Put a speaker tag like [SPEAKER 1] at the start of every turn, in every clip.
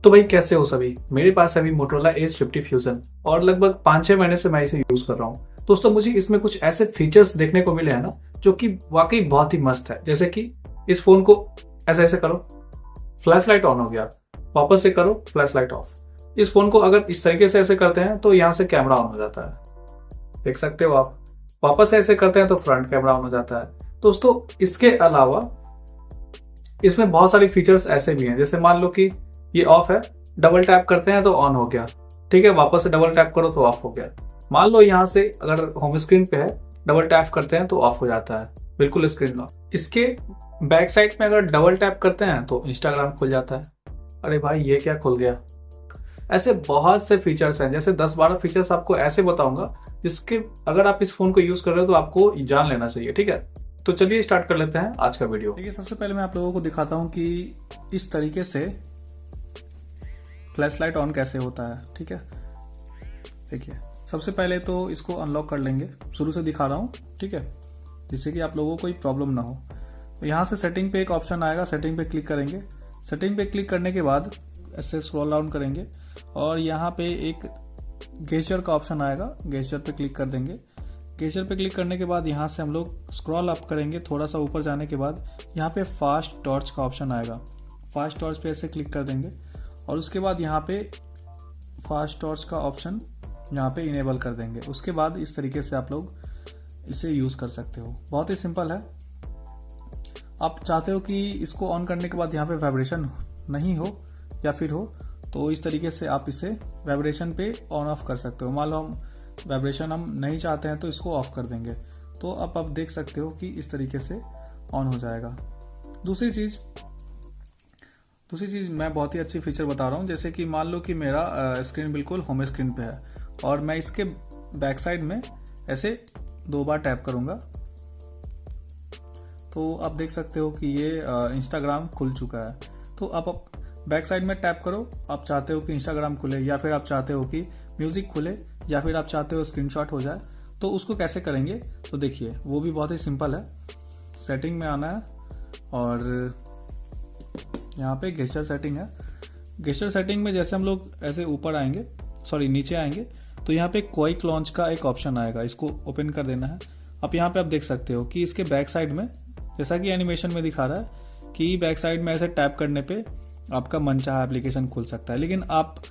[SPEAKER 1] तो भाई कैसे हो सभी। मेरे पास अभी मोटरोला एज 50 फ्यूजन और लगभग 5-6 महीने से मैं इसे यूज कर रहा हूँ। दोस्तों मुझे इसमें कुछ ऐसे फीचर्स देखने को मिले हैं ना, जो कि वाकई बहुत ही मस्त है। जैसे कि इस फोन को ऐसे ऐसे करो, फ्लैश लाइट ऑन हो गया, वापस से करो, फ्लैश लाइट ऑफ। इस फोन को अगर इस तरीके से ऐसे करते हैं तो यहाँ से कैमरा ऑन हो जाता है, देख सकते हो आप। वापस से ऐसे करते हैं तो फ्रंट कैमरा ऑन हो जाता है। दोस्तों इसके अलावा इसमें बहुत सारी फीचर्स ऐसे भी हैं, जैसे मान लो कि ये ऑफ है, डबल टैप करते हैं तो ऑन हो गया, ठीक है। वापस से डबल टैप करो तो ऑफ हो गया। मान लो यहाँ से अगर होम स्क्रीन पे है, डबल टैप करते हैं तो ऑफ हो जाता है, बिल्कुल स्क्रीन लॉक। इसके बैक साइड में अगर डबल टैप करते हैं तो इंस्टाग्राम खुल जाता है। अरे भाई ये क्या खुल गया। ऐसे बहुत से फीचर्स हैं, जैसे 10-12 फीचर्स आपको ऐसे बताऊंगा जिसके अगर आप इस फोन को यूज कर रहे हो तो आपको जान लेना चाहिए, ठीक है। तो चलिए स्टार्ट कर लेते हैं आज का वीडियो।
[SPEAKER 2] देखिए, सबसे पहले मैं आप लोगों को दिखाता हूँ कि इस तरीके से फ्लैश लाइट ऑन कैसे होता है, ठीक है। देखिए, सबसे पहले तो इसको अनलॉक कर लेंगे, शुरू से दिखा रहा हूँ, ठीक है, जिससे कि आप लोगों को कोई प्रॉब्लम ना हो। तो यहाँ से सेटिंग पे एक ऑप्शन आएगा, सेटिंग पे क्लिक करेंगे। सेटिंग पे क्लिक करने के बाद ऐसे स्क्रॉल डाउन करेंगे और यहाँ पे एक गेस्चर का ऑप्शन आएगा, गेस्चर पे क्लिक कर देंगे। गेस्चर पे क्लिक करने के बाद यहाँ से हम लोग स्क्रॉल अप करेंगे, थोड़ा सा ऊपर जाने के बाद यहाँ पे फास्ट टॉर्च का ऑप्शन आएगा। फास्ट टॉर्च पे ऐसे क्लिक कर देंगे और उसके बाद यहाँ पे फास्ट टॉर्च का ऑप्शन यहाँ पे इनेबल कर देंगे। उसके बाद इस तरीके से आप लोग इसे यूज़ कर सकते हो। बहुत ही सिंपल है। आप चाहते हो कि इसको ऑन करने के बाद यहाँ पे वाइब्रेशन नहीं हो या फिर हो, तो इस तरीके से आप इसे वाइब्रेशन पे ऑन ऑफ कर सकते हो। मान लो हम वाइब्रेशन हम नहीं चाहते हैं तो इसको ऑफ कर देंगे, तो अब आप देख सकते हो कि इस तरीके से ऑन हो जाएगा। दूसरी चीज़ मैं बहुत ही अच्छी फीचर बता रहा हूँ। जैसे कि मान लो कि मेरा स्क्रीन बिल्कुल होम स्क्रीन पे है और मैं इसके बैक साइड में ऐसे 2 बार टैप करूँगा, तो आप देख सकते हो कि ये इंस्टाग्राम खुल चुका है। तो आप बैक साइड में टैप करो, आप चाहते हो कि इंस्टाग्राम खुले या फिर आप चाहते हो कि म्यूज़िक खुले या फिर आप चाहते हो स्क्रीनशॉट हो जाए, तो उसको कैसे करेंगे तो देखिए, वो भी बहुत ही सिंपल है। सेटिंग में आना है और यहाँ पे गेस्चर सेटिंग है। गेस्चर सेटिंग में जैसे हम लोग ऐसे ऊपर आएंगे, नीचे आएंगे, तो यहाँ पे क्विक लॉन्च का एक ऑप्शन आएगा, इसको ओपन कर देना है। अब यहाँ पे आप देख सकते हो कि इसके बैक साइड में, जैसा कि एनिमेशन में दिखा रहा है कि बैक साइड में ऐसे टैप करने पे आपका मनचाहा एप्लीकेशन खुल सकता है। लेकिन आप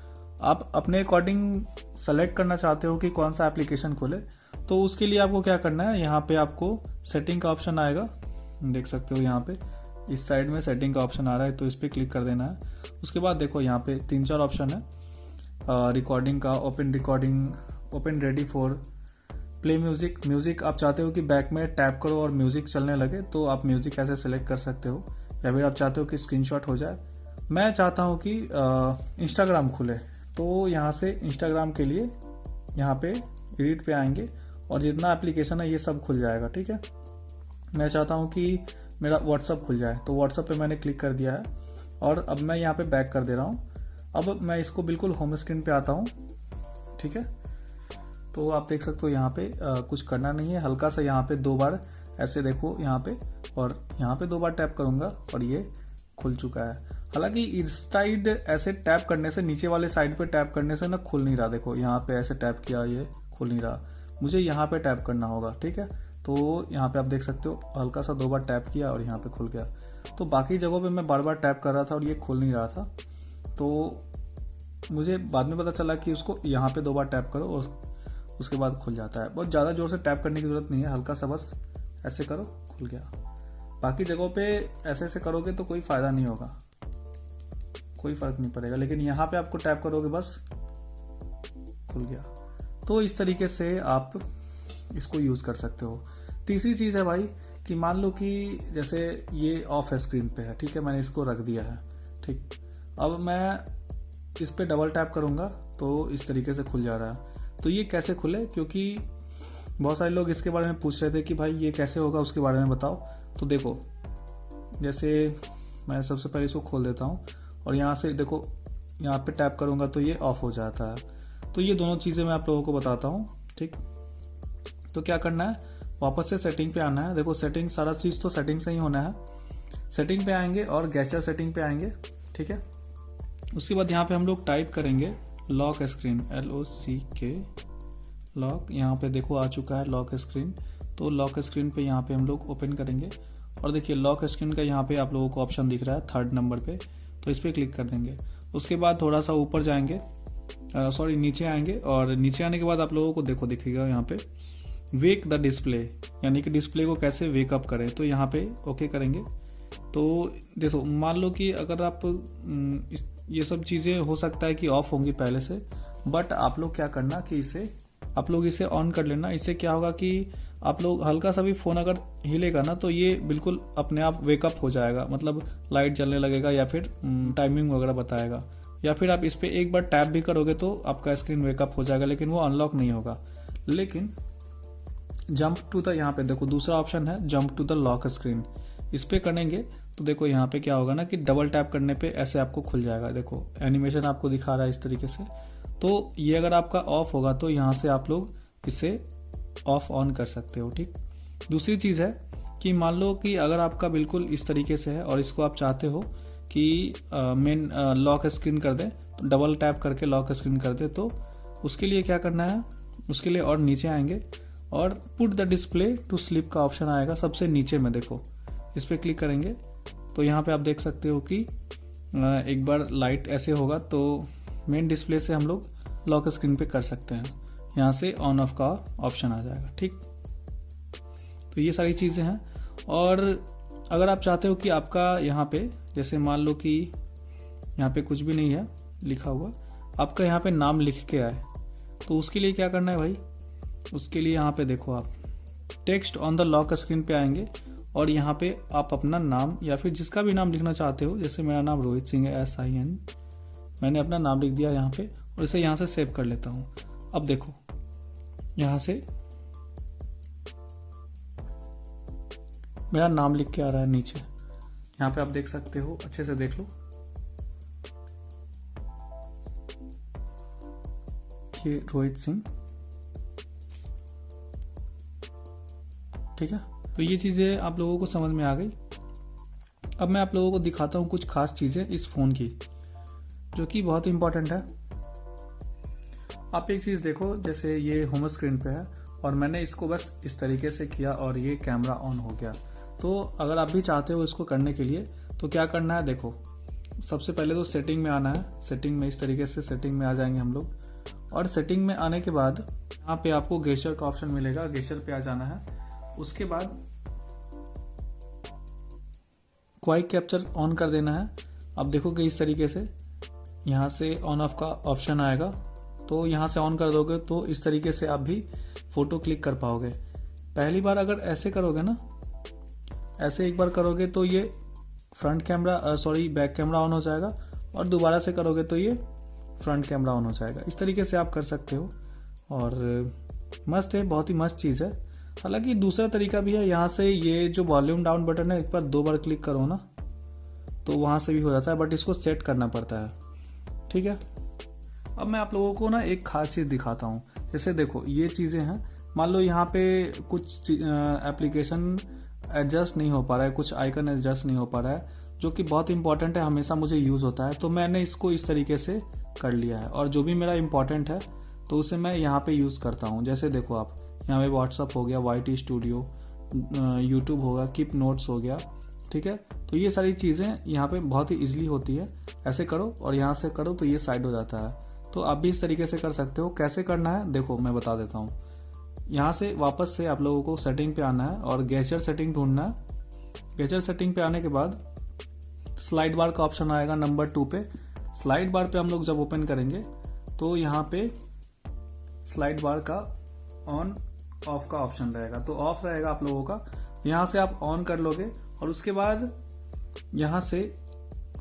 [SPEAKER 2] अपने अकॉर्डिंग सेलेक्ट करना चाहते हो कि कौन सा एप्लीकेशन खुले, तो उसके लिए आपको क्या करना है, यहाँ पे आपको सेटिंग का ऑप्शन आएगा, देख सकते हो यहाँ पे इस साइड में सेटिंग का ऑप्शन आ रहा है, तो इस पर क्लिक कर देना है। उसके बाद देखो यहाँ पे 3-4 ऑप्शन है रिकॉर्डिंग का, open recording, open ready for play music आप चाहते हो कि बैक में टैप करो और म्यूजिक चलने लगे, तो आप म्यूजिक ऐसे सेलेक्ट कर सकते हो। या फिर आप चाहते हो कि स्क्रीनशॉट हो जाए। मैं चाहता हूँ कि इंस्टाग्राम खुले, तो यहाँ से इंस्टाग्राम के लिए यहाँ पे एडिट पे आएंगे और जितना एप्लीकेशन है ये सब खुल जाएगा, ठीक है। मैं चाहता हूँ कि मेरा व्हाट्सअप खुल जाए, तो व्हाट्सअप पे मैंने क्लिक कर दिया है और अब मैं यहाँ पे बैक कर दे रहा हूँ। अब मैं इसको बिल्कुल होम स्क्रीन पे आता हूँ, ठीक है। तो आप देख सकते हो यहाँ पे कुछ करना नहीं है, हल्का सा यहाँ पे 2 बार ऐसे देखो यहाँ पे, और यहाँ पे 2 बार टैप करूँगा और ये खुल चुका है। हालांकि इस साइड ऐसे टैप करने से, नीचे वाले साइड पे टैप करने से ना खुल नहीं रहा। देखो यहाँ पे ऐसे टैप किया, ये खुल नहीं रहा, मुझे यहाँ पे टैप करना होगा, ठीक है। तो यहाँ पे आप देख सकते हो हल्का सा 2 बार टैप किया और यहाँ पे खुल गया। तो बाकी जगहों पे मैं बार बार टैप कर रहा था और ये खुल नहीं रहा था, तो मुझे बाद में पता चला कि उसको यहाँ पे 2 बार टैप करो और उसके बाद खुल जाता है। बहुत ज़्यादा जोर से टैप करने की ज़रूरत नहीं है, हल्का सा बस ऐसे करो, खुल गया। बाकी जगहों पे ऐसे ऐसे करोगे तो कोई फ़ायदा नहीं होगा, कोई फ़र्क नहीं पड़ेगा, लेकिन यहाँ पे आपको टैप करोगे बस खुल गया। तो इस तरीके से आप इसको यूज़ कर सकते हो। तीसरी चीज़ है भाई कि मान लो कि जैसे ये ऑफ है, स्क्रीन पे है, ठीक है, मैंने इसको रख दिया है, ठीक। अब मैं इस पर डबल टैप करूँगा तो इस तरीके से खुल जा रहा है। तो ये कैसे खुले, क्योंकि बहुत सारे लोग इसके बारे में पूछ रहे थे कि भाई ये कैसे होगा, उसके बारे में बताओ। तो देखो, जैसे मैं सबसे पहले इसको खोल देता हूँ और यहाँ से देखो, यहाँ पे टैप करूँगा तो ये ऑफ हो जाता है। तो ये दोनों चीज़ें मैं आप लोगों को बताता हूँ, ठीक। तो क्या करना है, वापस से सेटिंग पे आना है। देखो सेटिंग, सारा चीज़ तो सेटिंग से ही होना है। सेटिंग पे आएंगे और गेस्चर सेटिंग पे आएंगे, ठीक है। उसके बाद यहाँ पे हम लोग टाइप करेंगे लॉक स्क्रीन, LOCK लॉक। यहाँ पे देखो आ चुका है लॉक स्क्रीन। तो लॉक स्क्रीन पे यहाँ पे हम लोग ओपन करेंगे और देखिए लॉक स्क्रीन का यहाँ पे आप लोगों को ऑप्शन दिख रहा है 3rd नंबर पे, तो इस पर क्लिक कर देंगे। उसके बाद थोड़ा सा ऊपर जाएंगे, नीचे आएंगे और नीचे आने के बाद आप लोगों को देखो दिखेगा यहाँ पे वेक द डिस्प्ले, यानी कि डिस्प्ले को कैसे वेकअप करें। तो यहाँ पे ओके करेंगे। तो देखो मान लो कि अगर आप ये सब चीज़ें हो सकता है कि ऑफ होंगी पहले से, बट आप लोग क्या करना कि इसे ऑन कर लेना। इससे क्या होगा कि आप लोग हल्का सा भी फ़ोन अगर हिलेगा ना तो ये बिल्कुल अपने आप वेकअप हो जाएगा, मतलब लाइट जलने लगेगा या फिर टाइमिंग वगैरह बताएगा। या फिर आप इस पर एक बार टैप भी करोगे तो आपका स्क्रीन वेकअप हो जाएगा, लेकिन वो अनलॉक नहीं होगा। लेकिन जंप टू द, यहाँ पे देखो दूसरा ऑप्शन है jump to the lock screen, इस पर करेंगे तो देखो यहाँ पे क्या होगा ना कि डबल टैप करने पे ऐसे आपको खुल जाएगा। देखो एनिमेशन आपको दिखा रहा है इस तरीके से। तो ये अगर आपका ऑफ होगा तो यहाँ से आप लोग इसे ऑफ ऑन कर सकते हो। ठीक, दूसरी चीज़ है कि मान लो कि अगर आपका बिल्कुल इस तरीके से है और इसको आप चाहते हो कि मेन लॉक स्क्रीन कर दे, तो डबल टैप करके लॉक स्क्रीन कर दे, तो उसके लिए क्या करना है, उसके लिए और नीचे आएंगे और put the display to sleep का ऑप्शन आएगा सबसे नीचे में, देखो इस पर क्लिक करेंगे तो यहाँ पे आप देख सकते हो कि एक बार लाइट ऐसे होगा तो मेन डिस्प्ले से हम लोग लॉक स्क्रीन पे कर सकते हैं। यहाँ से ऑन ऑफ का ऑप्शन आ जाएगा। ठीक, तो ये सारी चीज़ें हैं। और अगर आप चाहते हो कि आपका यहाँ पे जैसे मान लो कि यहाँ पे कुछ भी नहीं है लिखा हुआ, आपका यहाँ पे नाम लिख के आए, तो उसके लिए क्या करना है भाई, उसके लिए यहाँ पे देखो आप text on the lock screen पे आएंगे और यहाँ पे आप अपना नाम या फिर जिसका भी नाम लिखना चाहते हो, जैसे मेरा नाम रोहित सिंह है, SIN, मैंने अपना नाम लिख दिया यहाँ पे और इसे यहाँ से सेव कर लेता हूँ। अब देखो यहाँ से मेरा नाम लिख के आ रहा है नीचे, यहाँ पे आप देख सकते हो, अच्छे से देख लो, ये रोहित सिंह। ठीक है, तो ये चीज़ें आप लोगों को समझ में आ गई। अब मैं आप लोगों को दिखाता हूँ कुछ खास चीज़ें इस फ़ोन की जो कि बहुत इंपॉर्टेंट है। आप एक चीज़ देखो, जैसे ये होम स्क्रीन पे है और मैंने इसको बस इस तरीके से किया और ये कैमरा ऑन हो गया। तो अगर आप भी चाहते हो इसको करने के लिए तो क्या करना है, देखो सबसे पहले तो सेटिंग में आना है। सेटिंग में इस तरीके से सेटिंग में आ जाएंगे हम लोग और सेटिंग में आने के बाद यहाँ पे आपको गेस्चर का ऑप्शन मिलेगा, गेस्चर पे आ जाना है। उसके बाद क्वाइक कैप्चर ऑन कर देना है। अब देखोगे इस तरीके से यहाँ से ऑन ऑफ का ऑप्शन आएगा, तो यहाँ से ऑन कर दोगे तो इस तरीके से आप भी फ़ोटो क्लिक कर पाओगे। पहली बार अगर ऐसे करोगे ना, ऐसे एक बार करोगे तो ये front camera back camera on हो जाएगा और दोबारा से करोगे तो ये फ्रंट कैमरा ऑन हो जाएगा। इस तरीके से आप कर सकते हो और मस्त है, बहुत ही मस्त चीज़ है। हालांकि दूसरा तरीका भी है, यहाँ से ये जो वॉल्यूम डाउन बटन है एक बार 2 बार क्लिक करो ना तो वहाँ से भी हो जाता है, बट इसको सेट करना पड़ता है। ठीक है, अब मैं आप लोगों को ना एक खास चीज़ दिखाता हूँ। जैसे देखो ये चीज़ें हैं, मान लो यहाँ पे कुछ एप्लीकेशन एडजस्ट नहीं हो पा रहा है, कुछ आइकन एडजस्ट नहीं हो पा रहा है, जो कि बहुत इंपॉर्टेंट है, हमेशा मुझे यूज़ होता है, तो मैंने इसको इस तरीके से कर लिया है। और जो भी मेरा इंपॉर्टेंट है तो उसे मैं यहाँ पे यूज़ करता हूँ। जैसे देखो आप यहाँ पे व्हाट्सअप हो गया, YT स्टूडियो, यूट्यूब होगा, कीप नोट्स हो गया। ठीक है, तो ये सारी चीज़ें यहाँ पे बहुत ही ईजिली होती है। ऐसे करो और यहाँ से करो तो ये साइड हो जाता है। तो आप भी इस तरीके से कर सकते हो। कैसे करना है देखो मैं बता देता हूँ। यहाँ से वापस से आप लोगों को सेटिंग पे आना है और गेस्चर सेटिंग ढूंढना है। गेस्चर सेटिंग पे आने के बाद स्लाइड बार का ऑप्शन आएगा नंबर 2 पे। स्लाइड बार पे हम लोग जब ओपन करेंगे तो यहाँ पे स्लाइड बार का ऑन ऑफ का ऑप्शन रहेगा, तो ऑफ रहेगा आप लोगों का। यहाँ से आप ऑन कर लोगे और उसके बाद यहाँ से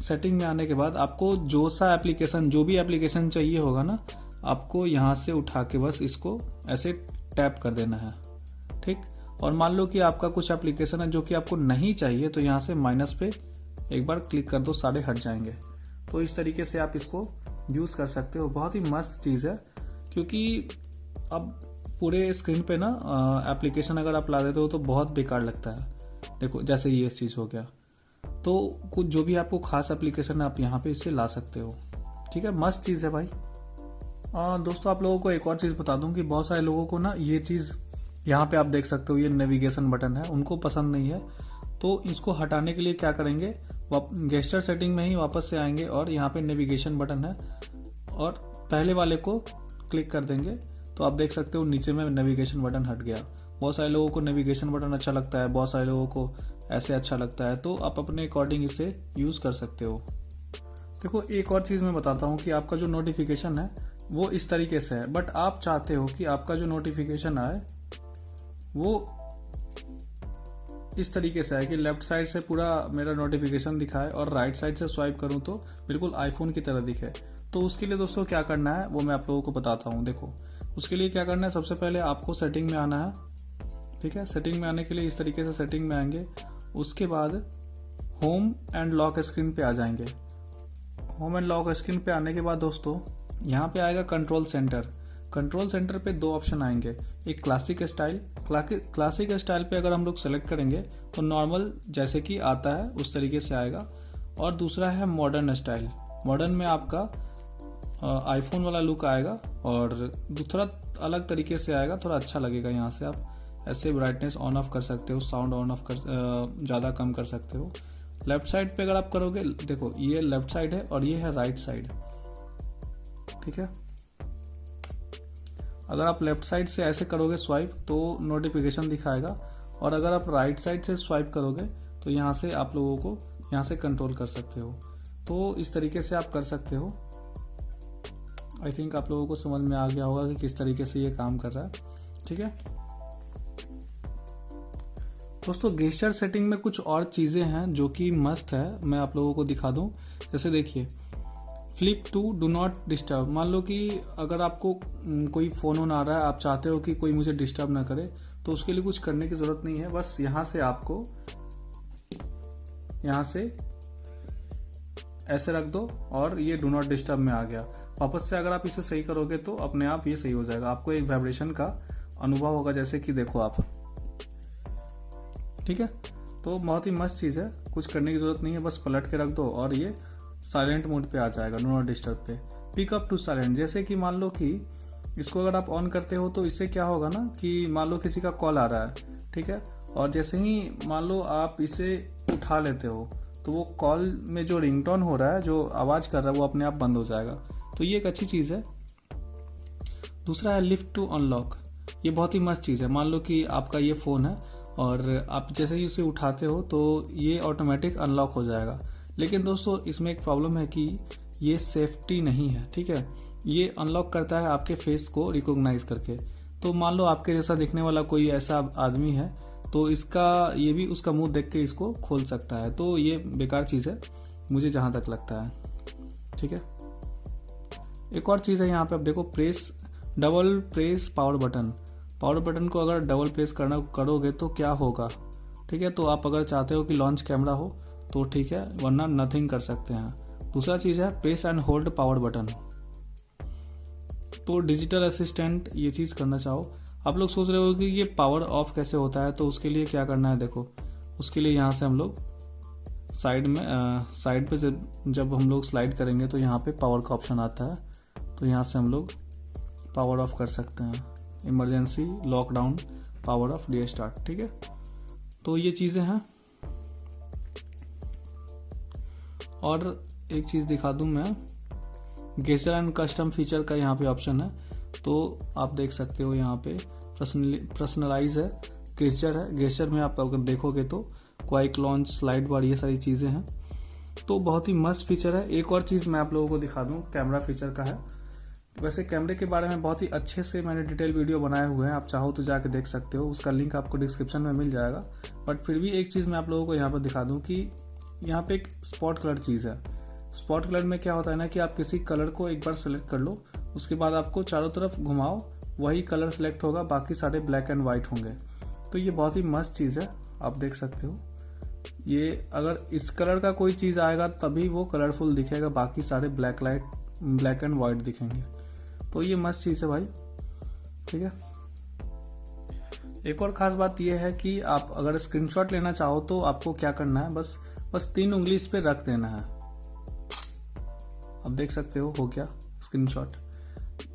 [SPEAKER 2] सेटिंग में आने के बाद आपको जो भी एप्लीकेशन चाहिए होगा ना, आपको यहाँ से उठा के बस इसको ऐसे टैप कर देना है। ठीक, और मान लो कि आपका कुछ एप्लीकेशन है जो कि आपको नहीं चाहिए, तो यहाँ से माइनस पे एक बार क्लिक कर दो, सारे हट जाएंगे। तो इस तरीके से आप इसको यूज़ कर सकते हो। बहुत ही मस्त चीज़ है, क्योंकि अब पूरे स्क्रीन पे ना एप्लीकेशन अगर आप ला देते हो तो बहुत बेकार लगता है। देखो जैसे ये चीज़ हो गया, तो कुछ जो भी आपको खास एप्लीकेशन है आप यहाँ पे इससे ला सकते हो। ठीक है, मस्त चीज़ है भाई। दोस्तों आप लोगों को एक और चीज़ बता दूं कि बहुत सारे लोगों को ना ये चीज़ यहाँ पे आप देख सकते हो, ये नेविगेशन बटन है, उनको पसंद नहीं है। तो इसको हटाने के लिए क्या करेंगे, गेस्चर सेटिंग में ही वापस से आएंगे और यहाँ पे नेविगेशन बटन है और पहले वाले को क्लिक कर देंगे तो आप देख सकते हो नीचे में नेविगेशन बटन हट गया। बहुत सारे लोगों को नेविगेशन बटन अच्छा लगता है, बहुत सारे लोगों को ऐसे अच्छा लगता है, तो आप अपने अकॉर्डिंग इसे यूज़ कर सकते हो। देखो एक और चीज़ मैं बताता हूँ कि आपका जो नोटिफिकेशन है वो इस तरीके से है, बट आप चाहते हो कि आपका जो नोटिफिकेशन आए वो इस तरीके से है कि लेफ्ट साइड से पूरा मेरा नोटिफिकेशन दिखाए और राइट साइड से स्वाइप करूं तो बिल्कुल आईफोन की तरह दिखे। तो उसके लिए दोस्तों क्या करना है वो मैं आप लोगों को बताता हूं। देखो उसके लिए क्या करना है, सबसे पहले आपको सेटिंग में आना है। ठीक है, सेटिंग में आने के लिए इस तरीके से सेटिंग में आएंगे, उसके बाद होम एंड लॉक स्क्रीन पे आ जाएंगे। होम एंड लॉक स्क्रीन पे आने के बाद दोस्तों यहाँ पे आएगा कंट्रोल सेंटर। कंट्रोल सेंटर पे दो ऑप्शन आएंगे, एक क्लासिक स्टाइल। क्लासिक स्टाइल पे अगर हम लोग सेलेक्ट करेंगे तो नॉर्मल जैसे कि आता है उस तरीके से आएगा, और दूसरा है मॉडर्न स्टाइल। मॉडर्न में आपका आईफोन वाला लुक आएगा और थोड़ा अलग तरीके से आएगा, थोड़ा अच्छा लगेगा। यहाँ से आप ऐसे ब्राइटनेस ऑन ऑफ कर सकते हो, साउंड ऑन ऑफ कर ज़्यादा कम कर सकते हो। लेफ्ट साइड पे अगर आप करोगे, देखो ये लेफ्ट साइड है और ये है राइट साइड। ठीक है, अगर आप लेफ्ट साइड से ऐसे करोगे स्वाइप तो नोटिफिकेशन दिखाएगा, और अगर आप राइट साइड से स्वाइप करोगे तो यहाँ से आप लोगों को यहाँ से कंट्रोल कर सकते हो। तो इस तरीके से आप कर सकते हो। आई थिंक आप लोगों को समझ में आ गया होगा कि किस तरीके से ये काम कर रहा है। ठीक है दोस्तों, गेस्चर सेटिंग में कुछ और चीज़ें हैं जो कि मस्त है, मैं आप लोगों को दिखा दूँ। जैसे देखिए, flip to do not disturb. मान लो कि अगर आपको कोई फ़ोन आ रहा है, आप चाहते हो कि कोई मुझे डिस्टर्ब ना करे, तो उसके लिए कुछ करने की ज़रूरत नहीं है। बस यहाँ से आपको यहाँ से ऐसे रख दो और ये डू नॉट डिस्टर्ब में आ गया। वापस से अगर आप इसे सही करोगे तो अपने आप ये सही हो जाएगा। आपको एक वाइब्रेशन का अनुभव होगा, जैसे कि देखो आप। ठीक है, तो बहुत ही मस्त चीज़ है, कुछ करने की ज़रूरत नहीं है, बस पलट के रख दो और ये साइलेंट मोड पे आ जाएगा, डू नॉट डिस्टर्ब पे। पिकअप टू साइलेंट, जैसे कि मान लो कि इसको अगर आप ऑन करते हो तो इससे क्या होगा ना कि मान लो किसी का कॉल आ रहा है, ठीक है, और जैसे ही मान लो आप इसे उठा लेते हो तो वो कॉल में जो रिंगटोन हो रहा है, जो आवाज़ कर रहा है, वो अपने आप बंद हो जाएगा। तो ये एक अच्छी चीज़ है। दूसरा है लिफ्ट टू अनलॉक। ये बहुत ही मस्त चीज़ है। मान लो कि आपका ये फ़ोन है और आप जैसे ही इसे उठाते हो तो ये ऑटोमेटिक अनलॉक हो जाएगा। लेकिन दोस्तों इसमें एक प्रॉब्लम है कि ये सेफ्टी नहीं है। ठीक है, ये अनलॉक करता है आपके फेस को रिकॉग्नाइज करके। तो मान लो आपके जैसा दिखने वाला कोई ऐसा आदमी है तो इसका ये भी उसका मुंह देख के इसको खोल सकता है। तो ये बेकार चीज़ है मुझे जहाँ तक लगता है। ठीक है, एक और चीज़ है यहाँ पे, आप देखो double press power button. Power button को अगर डबल प्रेस करोगे तो क्या होगा। ठीक है, तो आप अगर चाहते हो कि लॉन्च कैमरा हो तो ठीक है, वरना नथिंग कर सकते हैं। दूसरा चीज़ है press and hold power button. तो डिजिटल असिस्टेंट ये चीज़ करना चाहो, आप लोग सोच रहे हो कि ये पावर ऑफ कैसे होता है, तो उसके लिए क्या करना है, देखो उसके लिए यहाँ से हम लोग साइड पे जब हम लोग स्लाइड करेंगे तो यहाँ पे पावर का ऑप्शन आता है, तो यहाँ से हम लोग पावर ऑफ कर सकते हैं। Emergency, lockdown, power of, day start. ठीक है, तो ये चीज़ें हैं। और एक चीज़ दिखा दूं मैं, गेस्चर एंड कस्टम फीचर का यहाँ पे ऑप्शन है, तो आप देख सकते हो यहाँ पे पर्सनलाइज है, गेस्चर है। गेस्चर में आप अगर देखोगे तो क्वाइक लॉन्च, स्लाइड बार, ये सारी चीज़ें हैं। तो बहुत ही मस्त फीचर है। एक और चीज़ मैं आप लोगों को दिखा दूं, कैमरा फीचर का है। वैसे कैमरे के बारे में बहुत ही अच्छे से मैंने डिटेल वीडियो बनाए हुए हैं, आप चाहो तो जाके देख सकते हो, उसका लिंक आपको डिस्क्रिप्शन में मिल जाएगा। बट फिर भी एक चीज़ मैं आप लोगों को यहाँ पर दिखा दूँ कि यहाँ पे एक स्पॉट कलर चीज़ है। स्पॉट कलर में क्या होता है ना कि आप किसी कलर को एक बार सेलेक्ट कर लो, उसके बाद आपको चारों तरफ घुमाओ, वही कलर सेलेक्ट होगा, बाकी सारे ब्लैक एंड वाइट होंगे। तो ये बहुत ही मस्त चीज़ है, आप देख सकते हो। ये अगर इस कलर का कोई चीज़ आएगा तभी वो कलरफुल दिखेगा, बाकी सारे ब्लैक एंड वाइट दिखेंगे। तो ये मस्त चीज़ है भाई। ठीक है, एक और ख़ास बात यह है कि आप अगर स्क्रीनशॉट लेना चाहो तो आपको क्या करना है, बस 3 उंगली इस पे रख देना है। अब देख सकते हो गया स्क्रीनशॉट।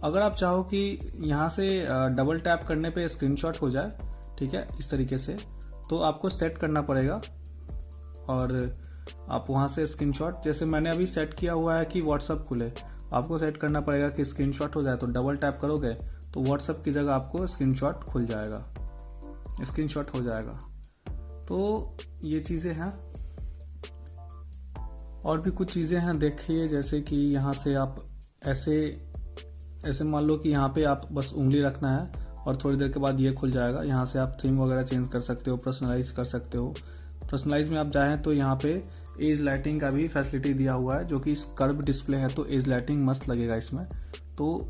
[SPEAKER 2] अगर आप चाहो कि यहाँ से डबल टैप करने पे स्क्रीनशॉट हो जाए, ठीक है, इस तरीके से, तो आपको सेट करना पड़ेगा और आप वहाँ से स्क्रीनशॉट, जैसे मैंने अभी सेट किया हुआ है कि व्हाट्सअप खुले, आपको सेट करना पड़ेगा कि स्क्रीनशॉट हो जाए। तो डबल टैप करोगे तो व्हाट्सअप की जगह आपको स्क्रीनशॉट खुल जाएगा, स्क्रीनशॉट हो जाएगा। तो ये चीज़ें हैं, और भी कुछ चीज़ें हैं देखिए, जैसे कि यहाँ से आप ऐसे मान लो कि यहाँ पे आप बस उंगली रखना है और थोड़ी देर के बाद ये खुल जाएगा। यहाँ से आप थीम वगैरह चेंज कर सकते हो, पर्सनलाइज कर सकते हो। पर्सनलाइज में आप जाएँ तो यहाँ पे एज लाइटिंग का भी फैसिलिटी दिया हुआ है, जो कि इस कर्व डिस्प्ले है तो एज लाइटिंग मस्त लगेगा इसमें। तो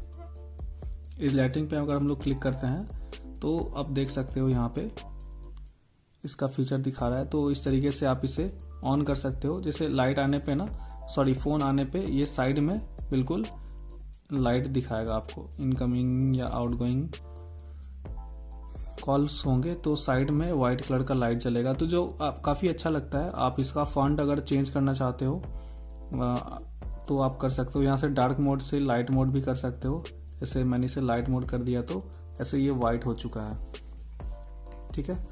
[SPEAKER 2] एज लाइटिंग पे अगर हम लोग क्लिक करते हैं तो आप देख सकते हो यहाँ पे इसका फीचर दिखा रहा है। तो इस तरीके से आप इसे ऑन कर सकते हो। जैसे लाइट आने पे ना, फ़ोन आने पे ये साइड में बिल्कुल लाइट दिखाएगा आपको। इनकमिंग या आउटगोइंग कॉल्स होंगे तो साइड में वाइट कलर का लाइट जलेगा, तो जो काफ़ी अच्छा लगता है। आप इसका फॉन्ट अगर चेंज करना चाहते हो तो आप कर सकते हो। यहाँ से डार्क मोड से लाइट मोड भी कर सकते हो। जैसे मैंने इसे लाइट मोड कर दिया तो ऐसे ये वाइट हो चुका है, ठीक है।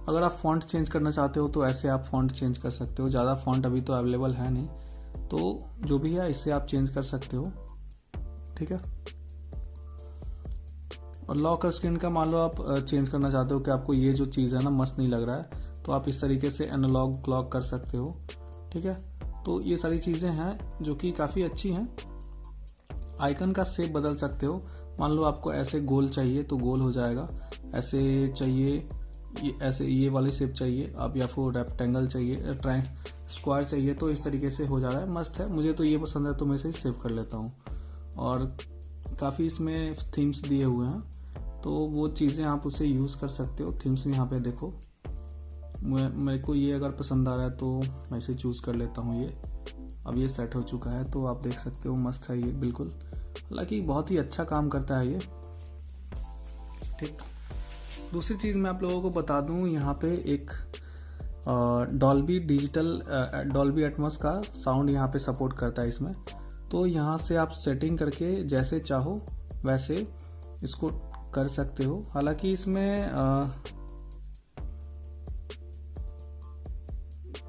[SPEAKER 2] अगर आप फॉन्ट चेंज करना चाहते हो तो ऐसे आप फॉन्ट चेंज कर सकते हो। ज़्यादा फॉन्ट अभी तो अवेलेबल है नहीं, तो जो भी है इससे आप चेंज कर सकते हो, ठीक है। और लॉक स्क्रीन का मान लो आप चेंज करना चाहते हो कि आपको ये जो चीज़ है ना मस्त नहीं लग रहा है, तो आप इस तरीके से एनालॉग लॉक कर सकते हो, ठीक है। तो ये सारी चीज़ें हैं जो कि काफ़ी अच्छी हैं। आइकन का शेप बदल सकते हो। मान लो आपको ऐसे गोल चाहिए तो गोल हो जाएगा, ऐसे चाहिए ऐसे ये वाली शेप चाहिए आप, या फिर रेक्टेंगल चाहिए, स्क्वायर चाहिए, तो इस तरीके से हो जा रहा है। मस्त है, मुझे तो ये पसंद है तो मैं इसे सेव कर लेता हूँ। और काफ़ी इसमें थीम्स दिए हुए हैं, तो वो चीज़ें आप उसे यूज़ कर सकते हो। थीम्स यहाँ पे देखो, मेरे को ये अगर पसंद आ रहा है तो मैं इसे चूज़ कर लेता हूँ। ये अब ये सेट हो चुका है, तो आप देख सकते हो मस्त है ये बिल्कुल। हालांकि बहुत ही अच्छा काम करता है ये, ठीक। दूसरी चीज़ मैं आप लोगों को बता दूं, यहाँ पे एक डॉल्बी एटमॉस का साउंड यहाँ पे सपोर्ट करता है इसमें। तो यहाँ से आप सेटिंग करके जैसे चाहो वैसे इसको कर सकते हो। हालांकि इसमें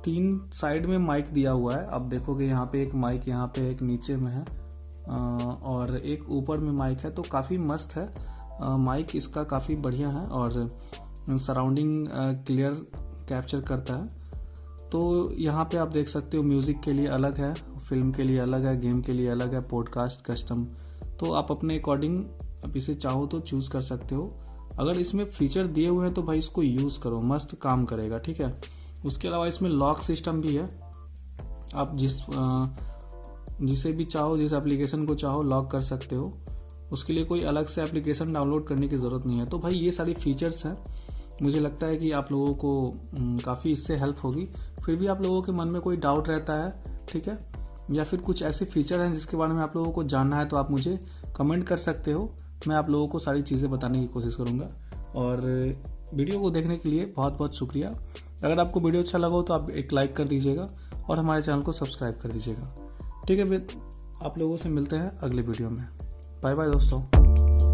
[SPEAKER 2] 3 साइड में माइक दिया हुआ है। आप देखोगे यहाँ पे एक माइक, यहाँ पे एक नीचे में है और एक ऊपर में माइक है, तो काफ़ी मस्त है। माइक इसका काफ़ी बढ़िया है और सराउंडिंग क्लियर कैप्चर करता है। तो यहाँ पे आप देख सकते हो म्यूज़िक के लिए अलग है, फिल्म के लिए अलग है, गेम के लिए अलग है, पॉडकास्ट कस्टम। तो आप अपने अकॉर्डिंग आप इसे चाहो तो चूज़ कर सकते हो। अगर इसमें फीचर दिए हुए हैं तो भाई इसको यूज़ करो, मस्त काम करेगा, ठीक है। उसके अलावा इसमें लॉक सिस्टम भी है। आप जिसे भी चाहो, जिस एप्लीकेशन को चाहो लॉक कर सकते हो। उसके लिए कोई अलग से एप्लीकेशन डाउनलोड करने की ज़रूरत नहीं है। तो भाई ये सारी फीचर्स हैं, मुझे लगता है कि आप लोगों को काफ़ी इससे हेल्प होगी। फिर भी आप लोगों के मन में कोई डाउट रहता है, ठीक है, या फिर कुछ ऐसे फीचर हैं जिसके बारे में आप लोगों को जानना है, तो आप मुझे कमेंट कर सकते हो। मैं आप लोगों को सारी चीज़ें बताने की कोशिश करूँगा। और वीडियो को देखने के लिए बहुत बहुत शुक्रिया। अगर आपको वीडियो अच्छा लगा हो तो आप एक लाइक कर दीजिएगा और हमारे चैनल को सब्सक्राइब कर दीजिएगा, ठीक है। फिर आप लोगों से मिलते हैं अगले वीडियो में। बाय बाय दोस्तों।